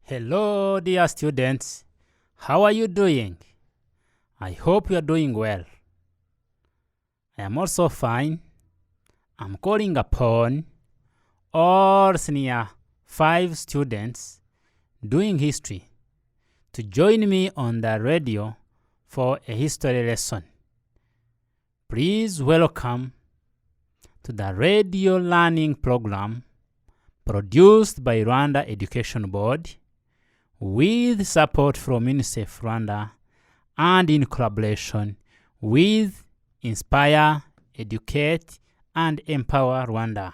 Hello, dear students. How are you doing? I hope you are doing well. I am also fine. I'm calling upon all senior 5 students doing history to join me on the radio for a history lesson. Please welcome to the radio learning program produced by Rwanda Education Board with support from UNICEF Rwanda and in collaboration with Inspire, Educate, and Empower Rwanda.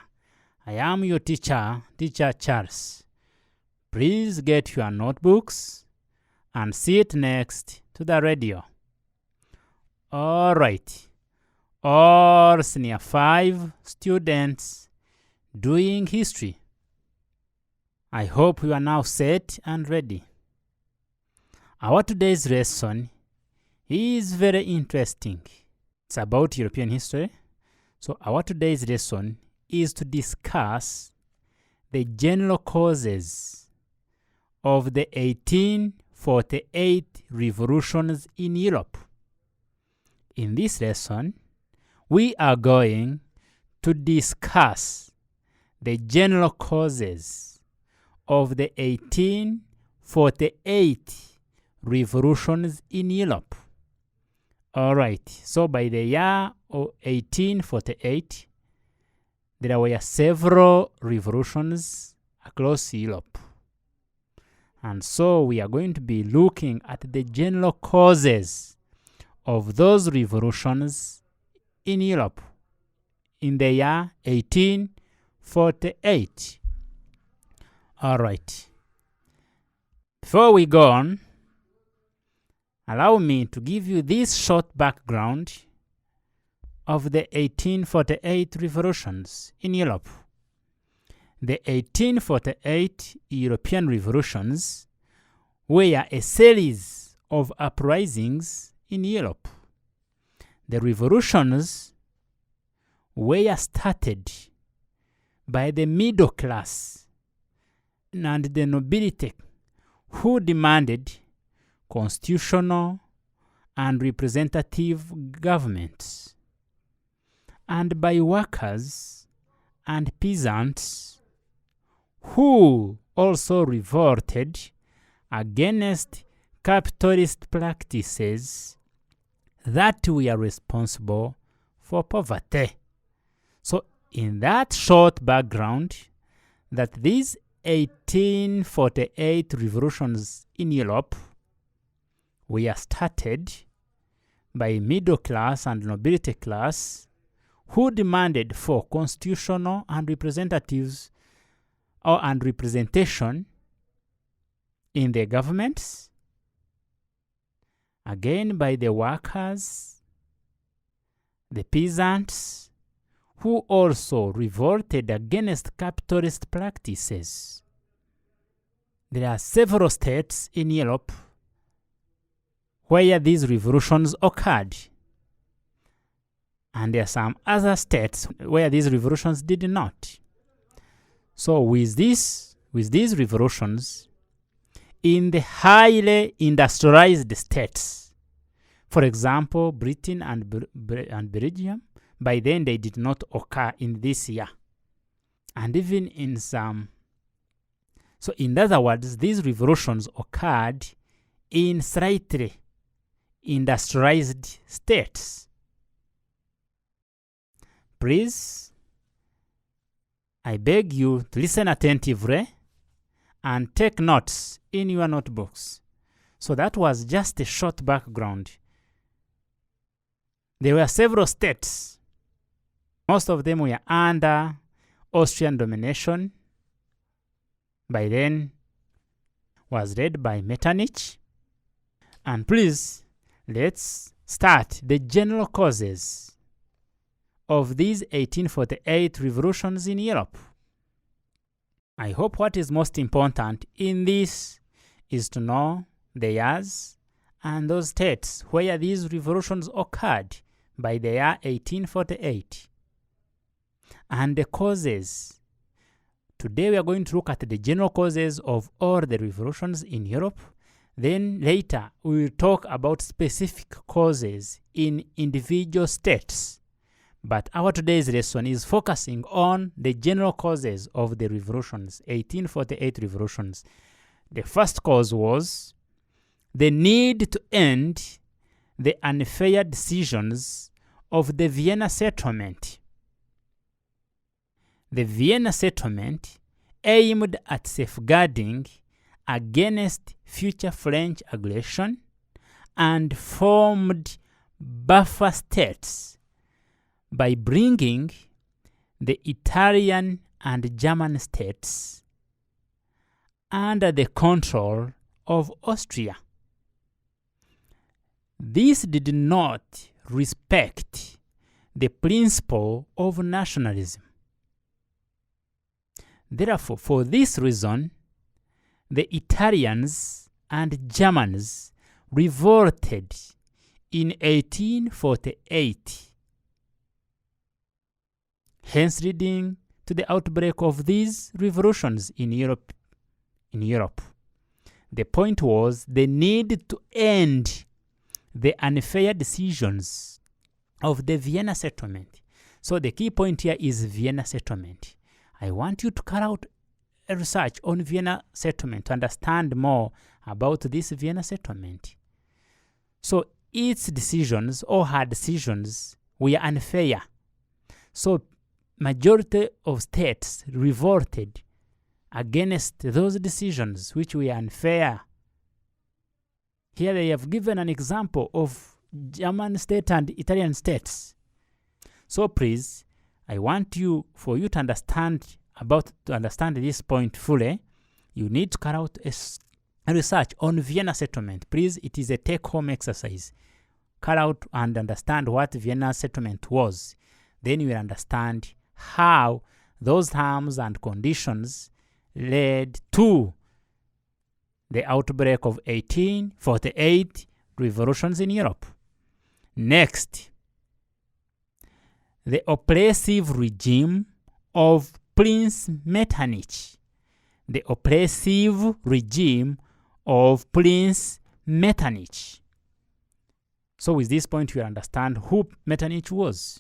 I am your teacher, Teacher Charles. Please get your notebooks and sit next to the radio. All right. All senior 5 students doing history. I hope you are now set and ready. Our today's lesson is very interesting. It's about European history. So our today's lesson is to discuss the general causes of the 1848 revolutions in Europe. In this lesson, we are going to discuss the general causes of the 1848 revolutions in Europe. All right, so by the year of 1848, there were several revolutions across Europe. And so we are going to be looking at the general causes of those revolutions in Europe in the year 1848. All right. Before we go on, allow me to give you this short background of the 1848 revolutions in Europe. The 1848 European revolutions were a series of uprisings in Europe. The revolutions were started by the middle class and the nobility who demanded constitutional and representative governments, and by workers and peasants who also revolted against capitalist practices that were responsible for poverty. So in that short background, that these 1848 revolutions in Europe were started by middle class and nobility class who demanded for constitutional and representatives and representation in the governments, again by the workers, the peasants, who also revolted against capitalist practices. There are several states in Europe where these revolutions occurred, and there are some other states where these revolutions did not. So with these revolutions, in the highly industrialized states, for example, Britain and Belgium, by then they did not occur in this year. And even in some, so in other words, these revolutions occurred in slightly industrialized states. Please, I beg you to listen attentively and take notes in your notebooks. So that was just a short background. There were several states. Most of them were under Austrian domination. By then, was led by Metternich. And please, let's start the general causes of these 1848 revolutions in Europe. I hope what is most important in this is to know the years and those states where these revolutions occurred by the year 1848. And the causes Today we are going to look at the general causes of all the revolutions in Europe. Then later we will talk about specific causes in individual states. But our today's lesson is focusing on the general causes of the revolutions, 1848 revolutions. The first cause was the need to end the unfair decisions of the Vienna Settlement. The Vienna Settlement aimed at safeguarding against future French aggression and formed buffer states by bringing the Italian and German states under the control of Austria. This did not respect the principle of nationalism. Therefore, for this reason, the Italians and Germans revolted in 1848, hence leading to the outbreak of these revolutions in Europe. The point was the need to end the unfair decisions of the Vienna Settlement. So the key point here is Vienna Settlement. I want you to carry out a research on Vienna Settlement to understand more about this Vienna Settlement. So its decisions, or her decisions, were unfair. So majority of states revolted against those decisions which were unfair. Here they have given an example of German state and Italian states. So please, I want for you to understand this point fully. You need to carry out a research on Vienna Settlement. Please, it is a take-home exercise. Carry out and understand what Vienna Settlement was. Then you will understand how those terms and conditions led to the outbreak of 1848 revolutions in Europe. Next, the oppressive regime of Prince Metternich. The oppressive regime of Prince Metternich. So with this point, you understand who Metternich was.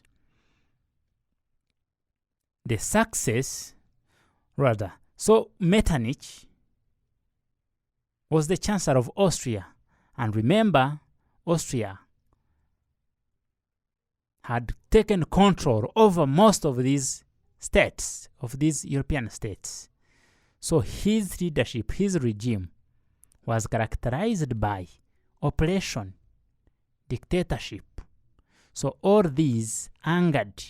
The success, rather. So Metternich was the Chancellor of Austria. And remember, Austria had taken control over most of these states, of these European states. So his leadership, his regime, was characterized by oppression, dictatorship. So all these angered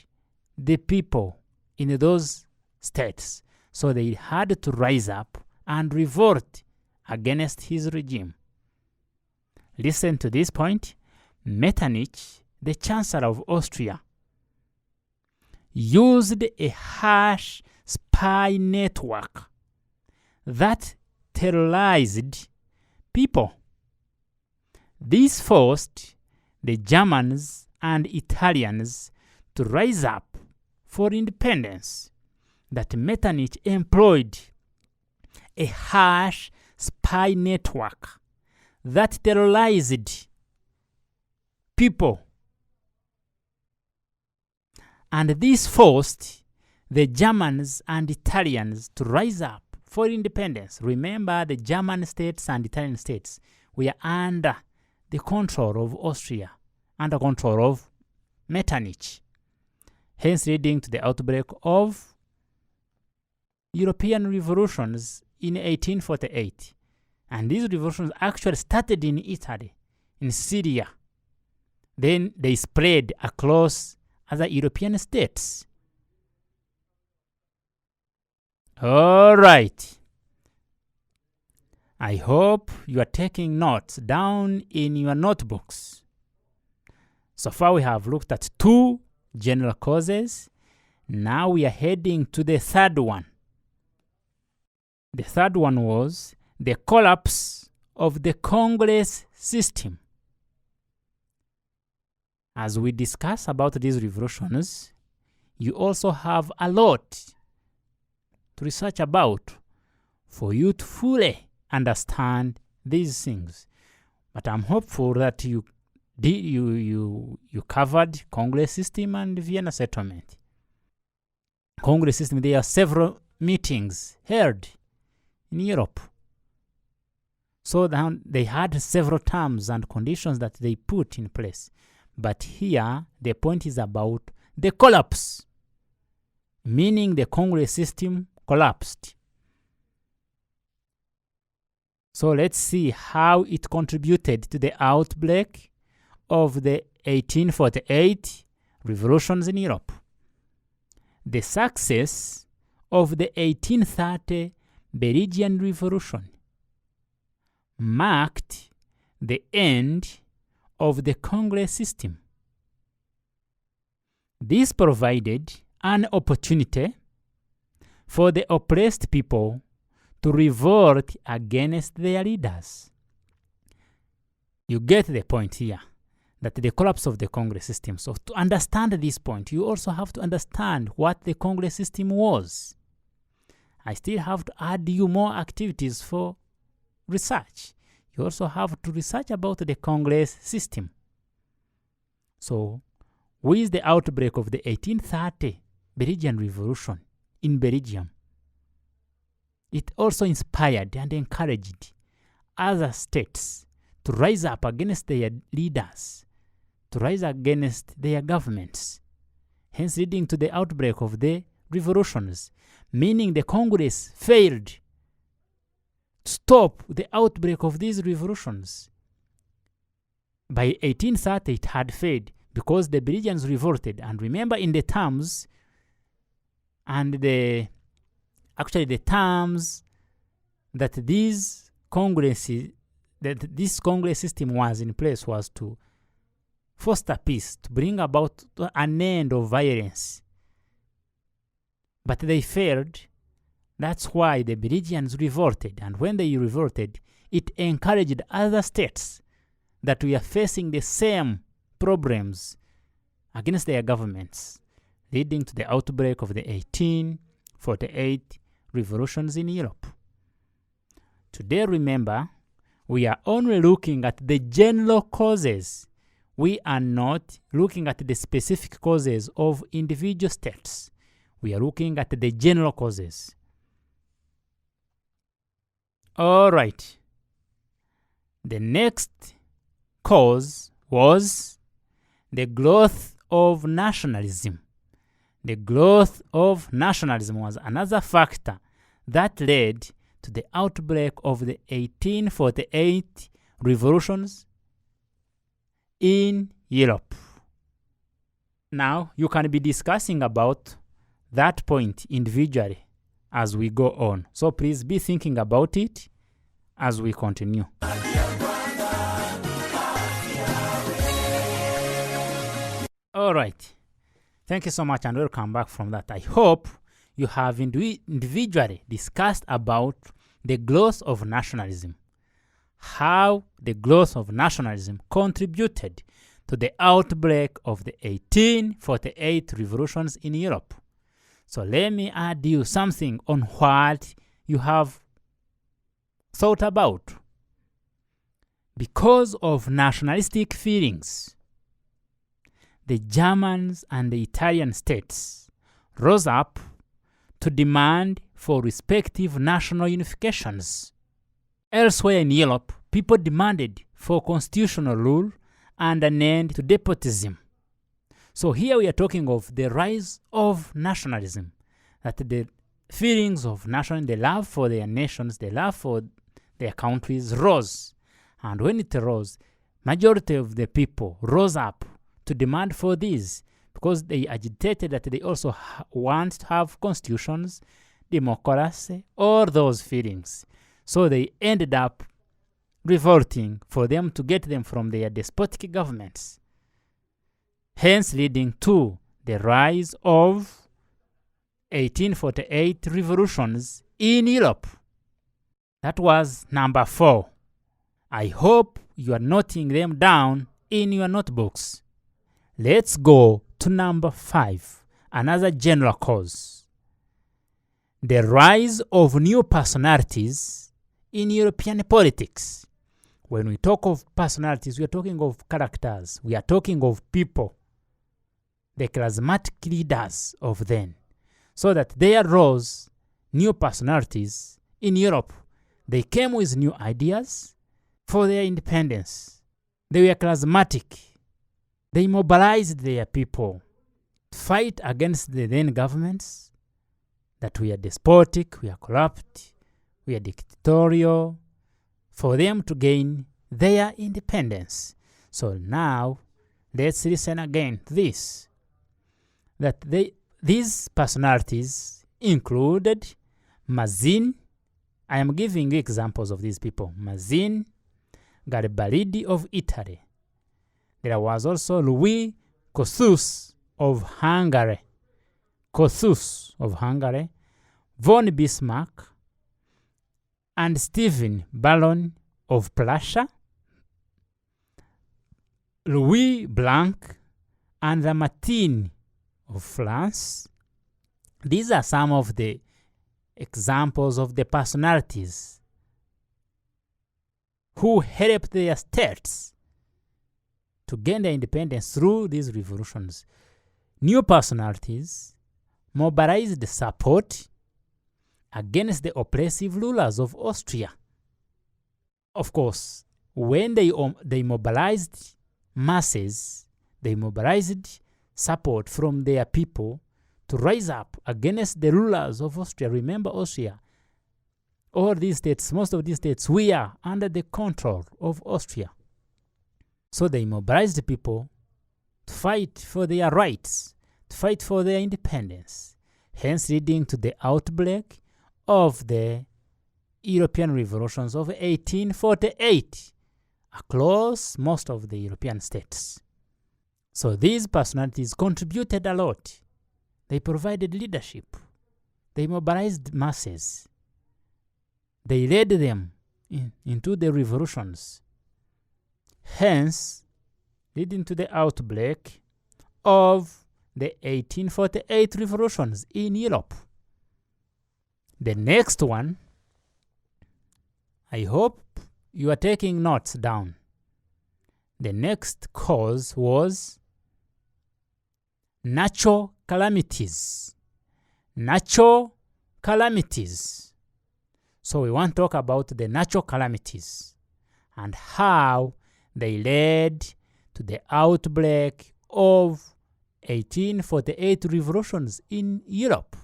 the people in those states. So they had to rise up and revolt against his regime. Listen to this point. Metternich, the Chancellor of Austria, used a harsh spy network that terrorized people. This forced the Germans and Italians to rise up for independence. That Metternich employed a harsh spy network that terrorized people. And this forced the Germans and Italians to rise up for independence. Remember, the German states and Italian states were under the control of Austria, under control of Metternich, hence leading to the outbreak of European revolutions in 1848. And these revolutions actually started in Italy, in Syria. Then they spread across other European states. All right. I hope you are taking notes down in your notebooks. So far we have looked at two general causes. Now we are heading to the third one. The third one was the collapse of the Congress system. As we discuss about these revolutions, you also have a lot to research about for you to fully understand these things. But I'm hopeful that you covered Congress system and Vienna Settlement. Congress system, there are several meetings held in Europe. So they had several terms and conditions that they put in place. But here, the point is about the collapse, meaning the Congress system collapsed. So let's see how it contributed to the outbreak of the 1848 revolutions in Europe. The success of the 1830 Belgian Revolution marked the end of the Congress system. This provided an opportunity for the oppressed people to revolt against their leaders. You get the point here, that the collapse of the Congress system. So to understand this point, you also have to understand what the Congress system was. I still have to add you more activities for research. You also have to research about the Congress system. So, with the outbreak of the 1830 Belgian Revolution in Belgium, it also inspired and encouraged other states to rise up against their leaders, to rise against their governments, hence leading to the outbreak of the revolutions, meaning the Congress failed to stop the outbreak of these revolutions. By 1830, it had failed because the Belgians revolted. And remember, in the terms and the terms that this Congress system was in place was to foster peace, to bring about an end of violence. But they failed. That's why the Belgians revolted. And when they revolted, it encouraged other states that we are facing the same problems against their governments, leading to the outbreak of the 1848 revolutions in Europe. Today, remember, we are only looking at the general causes. We are not looking at the specific causes of individual states. We are looking at the general causes. All right. The next cause was the growth of nationalism. The growth of nationalism was another factor that led to the outbreak of the 1848 revolutions in Europe. Now, you can be discussing about that point individually as we go on. So please be thinking about it as we continue. All right. Thank you so much and welcome back from that. I hope you have individually discussed about the growth of nationalism, how the growth of nationalism contributed to the outbreak of the 1848 revolutions in Europe. So let me add you something on what you have thought about. Because of nationalistic feelings, the Germans and the Italian states rose up to demand for respective national unifications. Elsewhere in Europe, people demanded for constitutional rule and an end to despotism. So here we are talking of the rise of nationalism, that the feelings of nationalism, the love for their nations, the love for their countries rose. And when it rose, majority of the people rose up to demand for this because they agitated that they also want to have constitutions, democracy, all those feelings. So they ended up revolting for them to get them from their despotic governments, hence leading to the rise of 1848 revolutions in Europe. That was number 4. I hope you are noting them down in your notebooks. Let's go to number 5, another general cause. the rise of new personalities in European politics. When we talk of personalities, we are talking of characters. We are talking of people, the charismatic leaders of then. So that there rose new personalities in Europe. They came with new ideas for their independence. They were charismatic. They mobilized their people to fight against the then governments that we are despotic, we are corrupt, we are dictatorial, for them to gain their independence. So now, let's listen again to this. That these personalities included Mazzini. I am giving you examples of these people. Mazzini, Garibaldi of Italy. There was also Louis Kossuth of Hungary. Von Bismarck, and Stephen Baron of Prussia, Louis Blanc, and Lamartine of France. These are some of the examples of the personalities who helped their states to gain their independence through these revolutions. New personalities mobilized support against the oppressive rulers of Austria. Of course, when they mobilized masses, they mobilized support from their people to rise up against the rulers of Austria. Remember Austria. All these states, most of these states, we are under the control of Austria. So they mobilized people to fight for their rights, to fight for their independence, hence leading to the outbreak of the European revolutions of 1848 across most of the European states. So these personalities contributed a lot. They provided leadership. They mobilized masses. They led them into the revolutions, hence leading to the outbreak of the 1848 revolutions in Europe. The next one, I hope you are taking notes down. The next cause was Nacho Calamities. Nacho Calamities. So we want to talk about the Nacho Calamities and how they led to the outbreak of 1848 revolutions in Europe.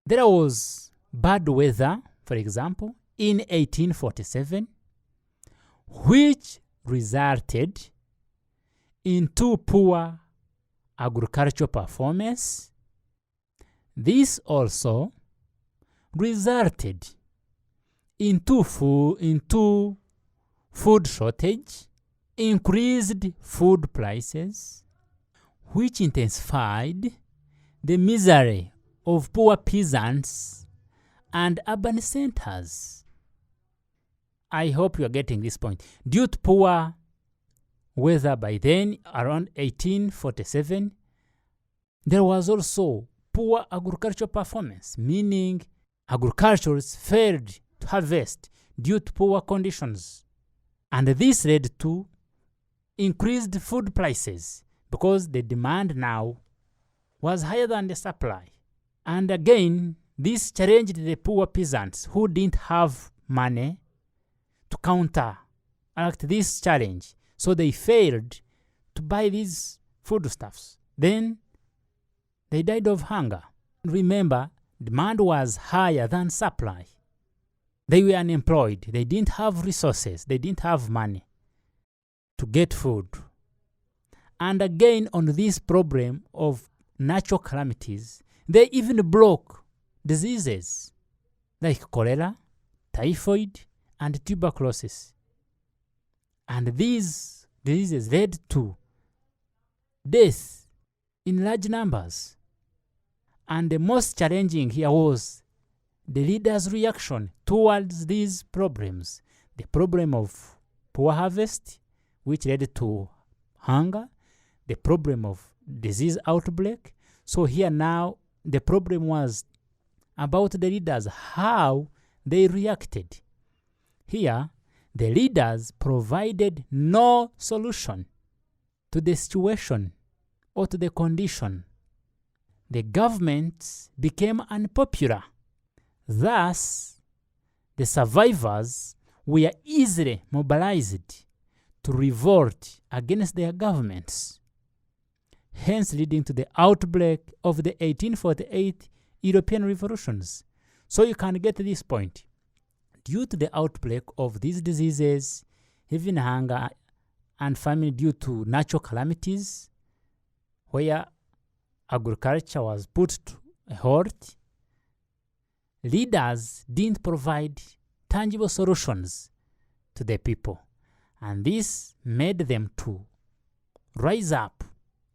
There was bad weather, for example, in 1847, which resulted in too poor agricultural performance. This also resulted in food shortage, increased food prices, which intensified the misery of poor peasants and urban centers. I hope you are getting this point. Due to poor weather by then, around 1847, there was also poor agricultural performance, meaning agriculturists failed to harvest due to poor conditions. And this led to increased food prices because the demand now was higher than the supply. And again, this challenged the poor peasants who didn't have money to counteract this challenge. So they failed to buy these foodstuffs. Then they died of hunger. Remember, demand was higher than supply. They were unemployed. They didn't have resources. They didn't have money to get food. And again, on this problem of natural calamities, they even broke diseases like cholera, typhoid, and tuberculosis. And these diseases led to death in large numbers. And the most challenging here was the leaders' reaction towards these problems. The problem of poor harvest, which led to hunger, the problem of disease outbreak. So here now, the problem was about the leaders, how they reacted. Here, the leaders provided no solution to the situation or to the condition. The government became unpopular. Thus, the survivors were easily mobilized to revolt against their governments, hence leading to the outbreak of the 1848 European revolutions. So you can get this point. Due to the outbreak of these diseases, even hunger and famine due to natural calamities, where agriculture was put to a halt, leaders didn't provide tangible solutions to the people. And this made them to rise up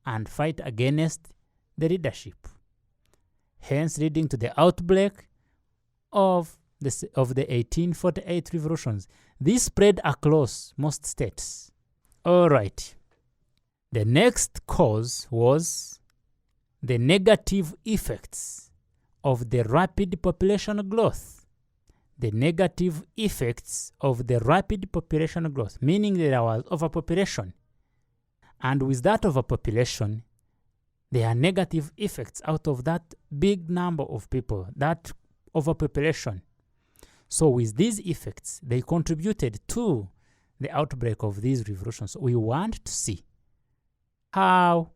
and fight against the leadership, hence leading to the outbreak of the 1848 revolutions. This spread across most states. All right. The next cause was the negative effects of the rapid population growth. The negative effects of the rapid population growth, meaning there was overpopulation. And with that overpopulation, there are negative effects out of that big number of people, that overpopulation. So with these effects, they contributed to the outbreak of these revolutions. We want to see how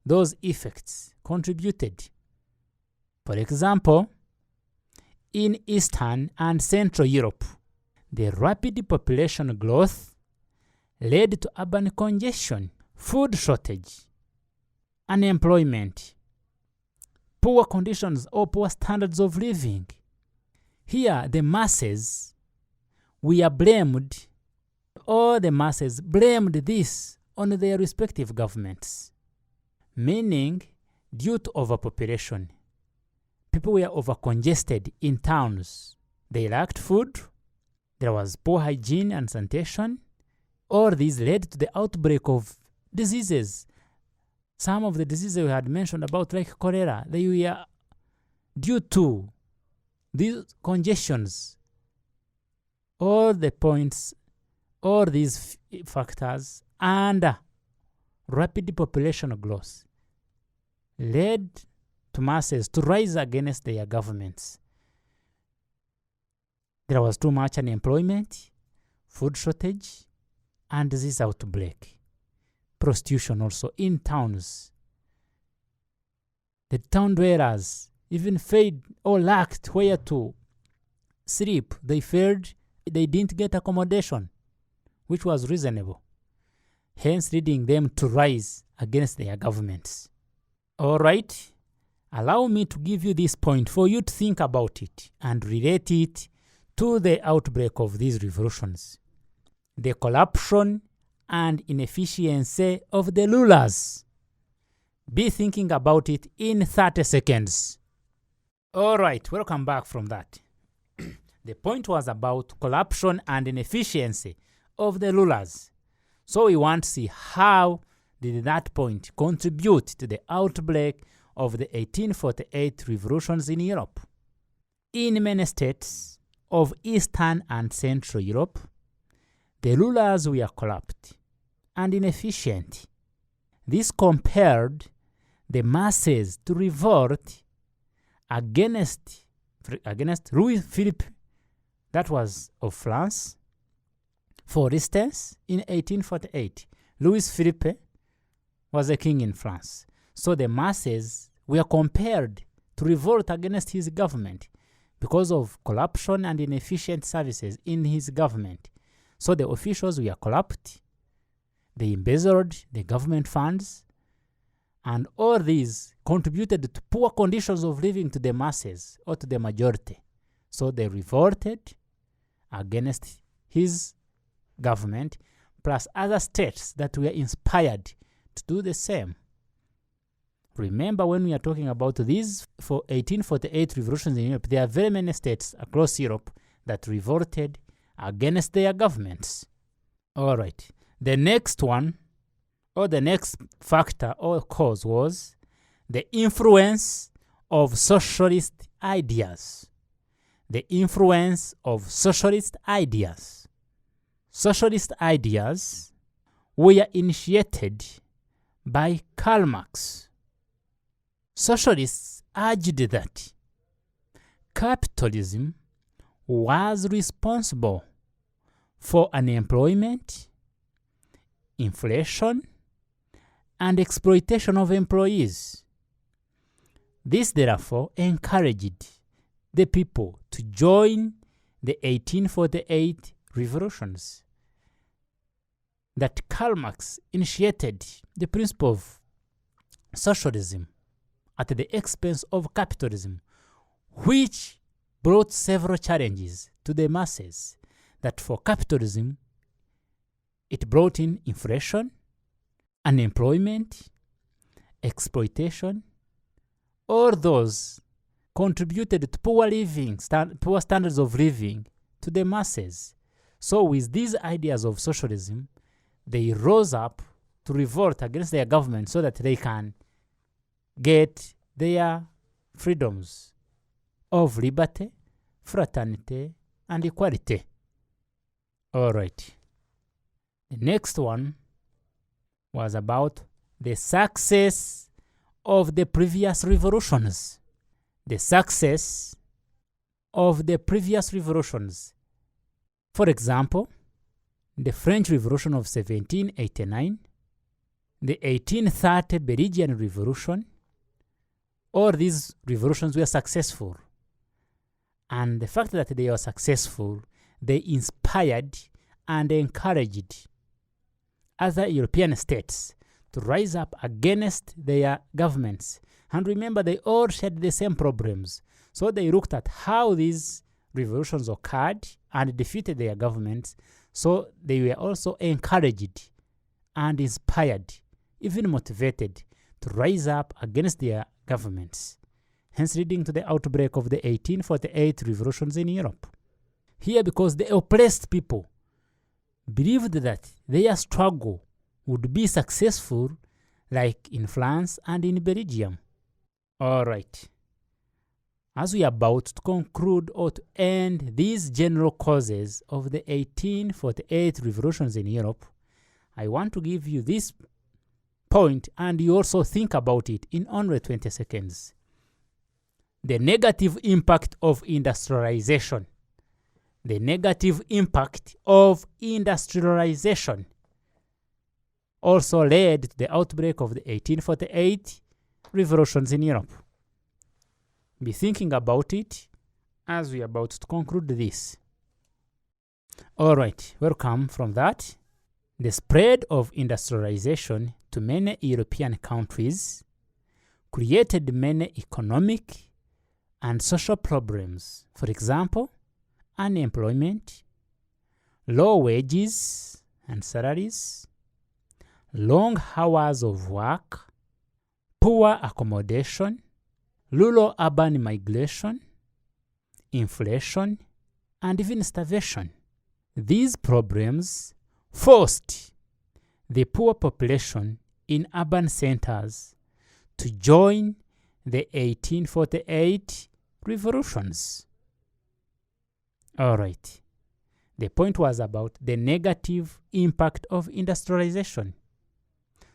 those effects contributed. For example, in Eastern and Central Europe, the rapid population growth led to urban congestion, food shortage, unemployment, poor conditions or poor standards of living. Here, the masses blamed this on their respective governments, meaning due to overpopulation, people were overcongested in towns. They lacked food, there was poor hygiene and sanitation. All these led to the outbreak of diseases. Some of the diseases we had mentioned about, like cholera, they were due to these congestions. All these factors and rapid population growth led to masses to rise against their governments. There was too much unemployment, food shortage, and disease outbreak. Prostitution also in towns. The town dwellers even failed or lacked where to sleep. They didn't get accommodation, which was reasonable, hence leading them to rise against their governments. All right, allow me to give you this point for you to think about it and relate it to the outbreak of these revolutions. The corruption and inefficiency of the rulers. Be thinking about it in 30 seconds. All right, welcome back from that. The point was about corruption and inefficiency of the rulers. So we want to see how did that point contribute to the outbreak of the 1848 revolutions in Europe. In many states of Eastern and Central Europe, the rulers were corrupt and inefficient. This compelled the masses to revolt against Louis Philippe, that was of France. For instance, in 1848, Louis Philippe was a king in France. So the masses were compelled to revolt against his government because of corruption and inefficient services in his government. So the officials were corrupt, they embezzled the government funds, and all these contributed to poor conditions of living to the masses or to the majority. So they revolted against his government, plus other states that were inspired to do the same. Remember, when we are talking about these for 1848 revolutions in Europe, there are very many states across Europe that revolted against their governments. All right. The next one, or the next factor or cause, was the influence of socialist ideas. The influence of socialist ideas. Socialist ideas were initiated by Karl Marx. Socialists argued that capitalism was responsible for unemployment, inflation, and exploitation of employees. This therefore encouraged the people to join the 1848 revolutions. That Karl Marx initiated the principle of socialism at the expense of capitalism, which brought several challenges to the masses. That for capitalism, it brought in inflation, unemployment, exploitation. All those contributed to poor standards of living to the masses. So with these ideas of socialism, they rose up to revolt against their government so that they can get their freedoms of liberty, fraternity, and equality. All right. The next one was about the success of the previous revolutions. The success of the previous revolutions. For example, the French Revolution of 1789, the 1830 Belgian Revolution. All these revolutions were successful. And the fact that they were successful, they inspired and encouraged other European states to rise up against their governments. And remember, they all shared the same problems. So they looked at how these revolutions occurred and defeated their governments. So they were also encouraged and inspired, even motivated, to rise up against their governments, hence leading to the outbreak of the 1848 revolutions in Europe. Here, because the oppressed people believed that their struggle would be successful, like in France and in Belgium. All right. As we are about to conclude or to end these general causes of the 1848 revolutions in Europe, I want to give you this point and you also think about it in only 20 seconds. The negative impact of industrialization. The negative impact of industrialization also led to the outbreak of the 1848 revolutions in Europe. Be thinking about it as we are about to conclude this. All right, welcome from that. The spread of industrialization to many European countries created many economic and social problems. For example, unemployment, low wages and salaries, long hours of work, poor accommodation, rural-urban migration, inflation, and even starvation. These problems forced the poor population in urban centers to join the 1848 revolutions. All right. The point was about the negative impact of industrialization.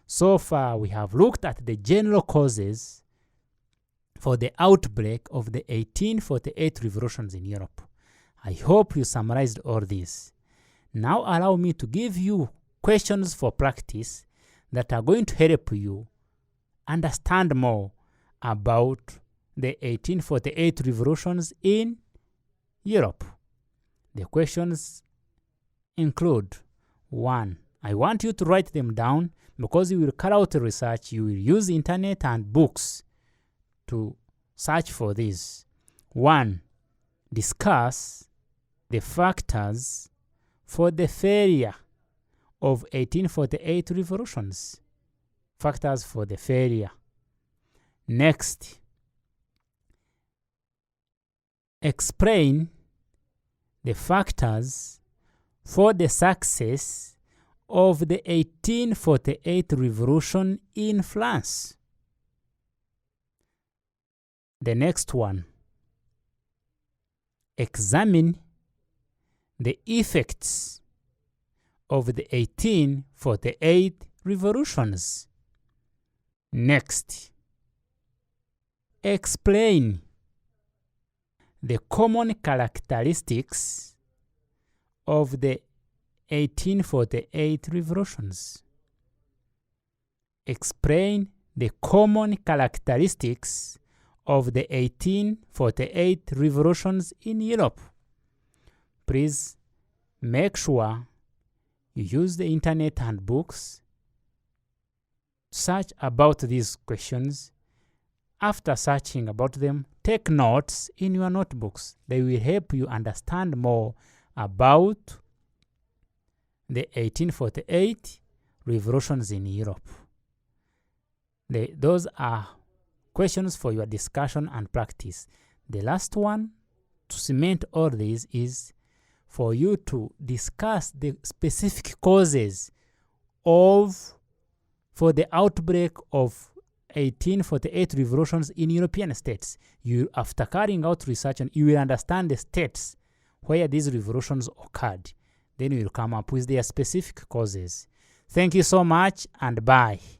So far, we have looked at the general causes for the outbreak of the 1848 revolutions in Europe. I hope you summarized all this. Now allow me to give you questions for practice that are going to help you understand more about the 1848 revolutions in Europe. The questions include: 1. I want you to write them down because you will carry out research. You will use internet and books to search for this. 1. Discuss the factors for the failure of 1848 revolutions. Factors for the failure. Next, explain the factors for the success of the 1848 revolution in France. The next one. Examine the effects of the 1848 revolutions. Next. Explain the common characteristics of the 1848 revolutions. Explain the common characteristics of the 1848 revolutions in Europe. Please make sure you use the internet and books. Search about these questions. After searching about them, take notes in your notebooks. They will help you understand more about the 1848 revolutions in Europe. Those are questions for your discussion and practice. The last one, to cement all these, is for you to discuss the specific causes for the outbreak of 1848 revolutions in European states. After carrying out research, you will understand the states where these revolutions occurred. Then you will come up with their specific causes. Thank you so much, and bye.